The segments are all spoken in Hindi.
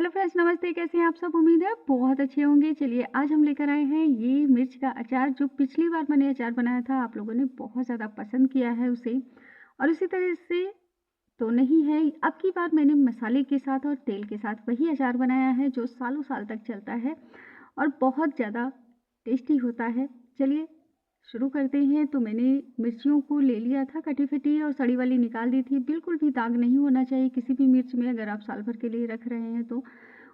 हेलो फ्रेंड्स, नमस्ते। कैसे हैं आप सब? उम्मीद है बहुत अच्छे होंगे। चलिए आज हम लेकर आए हैं ये मिर्च का अचार, जो पिछली बार मैंने अचार बनाया था आप लोगों ने बहुत ज़्यादा पसंद किया है उसे। और इसी तरह से तो नहीं है, अब की बार मैंने मसाले के साथ और तेल के साथ वही अचार बनाया है जो सालों साल तक चलता है और बहुत ज़्यादा टेस्टी होता है। चलिए शुरू करते हैं। तो मैंने मिर्चियों को ले लिया था कटी-फटी और सड़ी वाली निकाल दी थी। बिल्कुल भी दाग नहीं होना चाहिए किसी भी मिर्च में, अगर आप साल भर के लिए रख रहे हैं तो।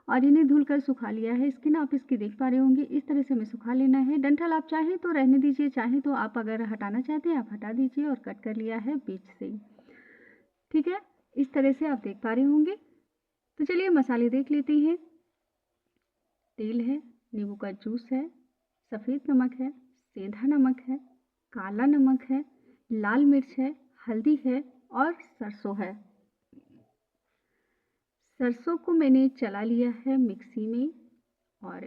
और इन्हें धुलकर सुखा लिया है। स्किन आप इसकी देख पा रहे होंगे, इस तरह से हमें सुखा लेना है। डंठल आप चाहें तो रहने दीजिए, चाहें तो आप अगर हटाना चाहते हैं आप हटा दीजिए। और कट कर लिया है बीच से, ठीक है। इस तरह से आप देख पा रहे होंगे। तो चलिए मसाले देख लेते हैं। तेल है, नींबू का जूस है, सफ़ेद नमक है, सेंधा नमक है, काला नमक है, लाल मिर्च है, हल्दी है और सरसों है। सरसों को मैंने चला लिया है मिक्सी में। और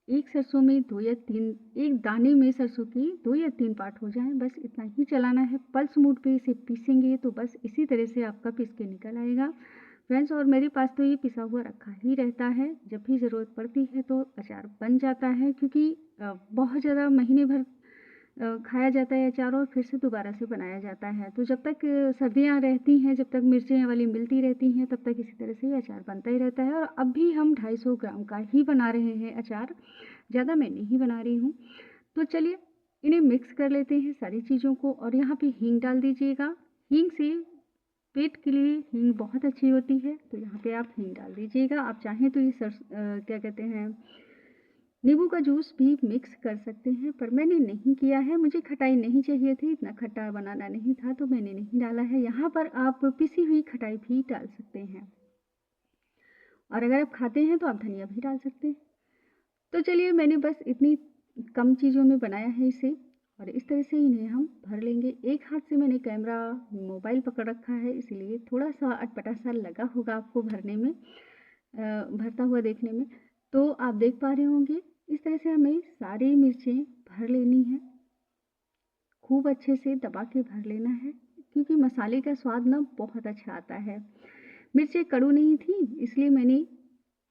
एक सरसों में 2 या 3, एक दाने में सरसों की 2 या 3 पार्ट हो जाएं, बस इतना ही चलाना है। पल्स मोड पे इसे पीसेंगे तो बस इसी तरह से आपका पीस के निकल आएगा फ्रेंड्स। और मेरे पास तो ये पिसा हुआ रखा ही रहता है, जब भी ज़रूरत पड़ती है तो अचार बन जाता है। क्योंकि बहुत ज़्यादा महीने भर खाया जाता है अचार और फिर से दोबारा से बनाया जाता है। तो जब तक सर्दियाँ रहती हैं, जब तक मिर्चें वाली मिलती रहती हैं, तब तक इसी तरह से ये अचार बनता ही रहता है। और अब भी हम 250 ग्राम का ही बना रहे हैं अचार, ज़्यादा मैं नहीं बना रही हूँ। तो चलिए इन्हें मिक्स कर लेते हैं सारी चीज़ों को। और यहाँ पे हींग डाल दीजिएगा। हींग से पेट के लिए हींग बहुत अच्छी होती है, तो यहाँ पे आप हींग डाल दीजिएगा। आप चाहें तो ये क्या कहते हैं, नींबू का जूस भी मिक्स कर सकते हैं, पर मैंने नहीं किया है। मुझे खटाई नहीं चाहिए थी, इतना खट्टा बनाना नहीं था, तो मैंने नहीं डाला है। यहाँ पर आप पिसी हुई खटाई भी डाल सकते हैं, और अगर आप खाते हैं तो आप धनिया भी डाल सकते हैं। तो चलिए मैंने बस इतनी कम चीज़ों में बनाया है इसे। और इस तरह से इन्हें हम भर लेंगे। एक हाथ से मैंने कैमरा मोबाइल पकड़ रखा है, इसलिए थोड़ा सा अटपटा सा लगा होगा आपको भरने में, भरता हुआ देखने में। तो आप देख पा रहे होंगे इस तरह से हमें सारी मिर्चें भर लेनी है। खूब अच्छे से दबा के भर लेना है, क्योंकि मसाले का स्वाद ना बहुत अच्छा आता है। मिर्चें कड़ू नहीं थी, इसलिए मैंने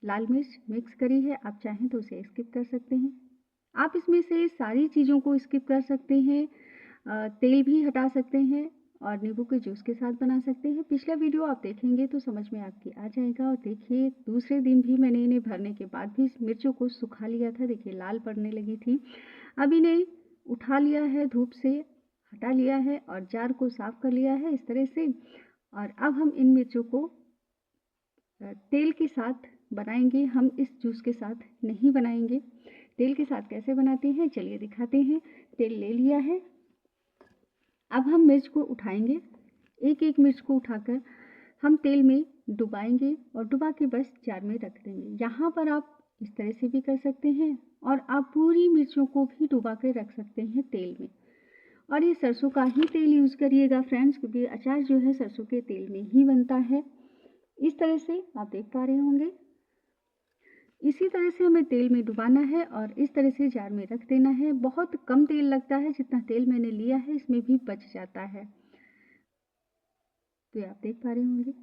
लाल मिर्च मिक्स करी है। आप चाहें तो उसे स्किप कर सकते हैं। आप इसमें से सारी चीज़ों को स्किप कर सकते हैं। तेल भी हटा सकते हैं और नींबू के जूस के साथ बना सकते हैं। पिछला वीडियो आप देखेंगे तो समझ में आपकी आ जाएगा। और देखिए दूसरे दिन भी मैंने इन्हें भरने के बाद भी मिर्चों को सुखा लिया था। देखिए लाल पड़ने लगी थी। अब इन्हें उठा लिया है, धूप से हटा लिया है और जार को साफ कर लिया है इस तरह से। और अब हम इन मिर्चों को तेल के साथ बनाएंगे, हम इस जूस के साथ नहीं बनाएंगे। तेल के साथ कैसे बनाते हैं चलिए दिखाते हैं। तेल ले लिया है। अब हम मिर्च को उठाएंगे, एक एक मिर्च को उठाकर हम तेल में डुबाएंगे और डुबा के बस जार में रख देंगे। यहाँ पर आप इस तरह से भी कर सकते हैं, और आप पूरी मिर्चों को भी डुबा के रख सकते हैं तेल में। और ये सरसों का ही तेल यूज़ करिएगा फ्रेंड्स, क्योंकि अचार जो है सरसों के तेल में ही बनता है। इस तरह से आप देख पा रहे होंगे। इसी तरह से हमें तेल में डुबाना है और इस तरह से जार में रख देना है। बहुत कम तेल लगता है, जितना तेल मैंने लिया है इसमें भी बच जाता है। तो ये आप देख पा रहे होंगे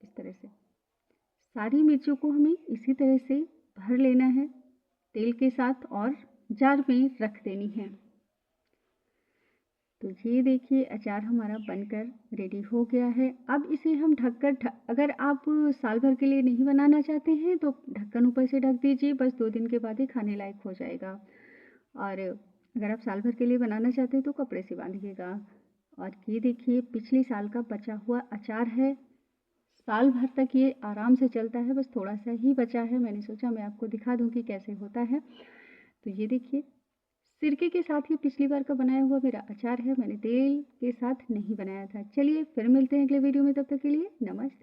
इस तरह से सारी मिर्चों को हमें इसी तरह से भर लेना है तेल के साथ और जार में रख देनी है। तो ये देखिए अचार हमारा बनकर रेडी हो गया है। अब इसे हम ढककर अगर आप साल भर के लिए नहीं बनाना चाहते हैं तो ढक्कन ऊपर से ढक दीजिए, बस 2 दिन के बाद ही खाने लायक हो जाएगा। और अगर आप साल भर के लिए बनाना चाहते हैं तो कपड़े से बांधिएगा। और ये देखिए पिछले साल का बचा हुआ अचार है, साल भर तक ये आराम से चलता है। बस थोड़ा सा ही बचा है, मैंने सोचा मैं आपको दिखा दूं कि कैसे होता है। तो ये देखिए सिरके के साथ ही पिछली बार का बनाया हुआ मेरा अचार है, मैंने तेल के साथ नहीं बनाया था। चलिए फिर मिलते हैं अगले वीडियो में, तब तक के लिए नमस्ते।